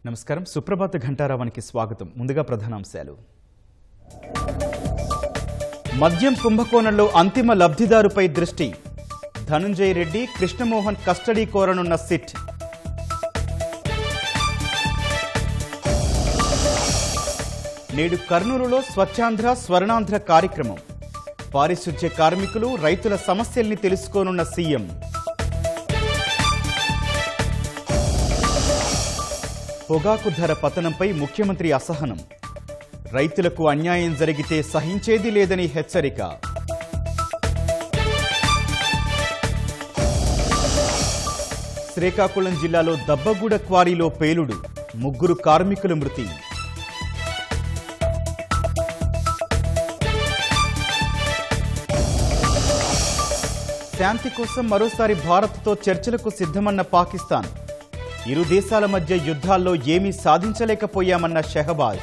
నమస్కారం. సుప్రభాత ఘంటారావానికి స్వాగతం. ముందుగా ప్రధానాంశాలు. మద్యం కుంభకోణంలో అంతిమ లబ్ధిదారుపై దృష్టి. ధనుంజయ రెడ్డి, కృష్ణమోహన్ కస్టడీ కోరనున్న సిట్. నేడు కర్నూలులో స్వచ్ఛాంధ్ర స్వర్ణాంధ్ర కార్యక్రమం. పారిశుధ్య కార్మికులు, రైతుల సమస్యల్ని తెలుసుకోనున్న సీఎం. పొగాకు ధర పతనంపై ముఖ్యమంత్రి అసహనం. రైతులకు అన్యాయం జరిగితే సహించేది లేదని హెచ్చరిక. శ్రీకాకుళం జిల్లాలో దబ్బగూడ క్వారీలో పేలుడు, 3 కార్మికుల మృతి. శాంతి కోసం మరోసారి భారత్తో చర్చలకు సిద్ధమన్న పాకిస్తాన్. ఇరు దేశాల మధ్య యుద్ధాల్లో ఏమీ సాధించలేకపోయామన్న షెహబాజ్.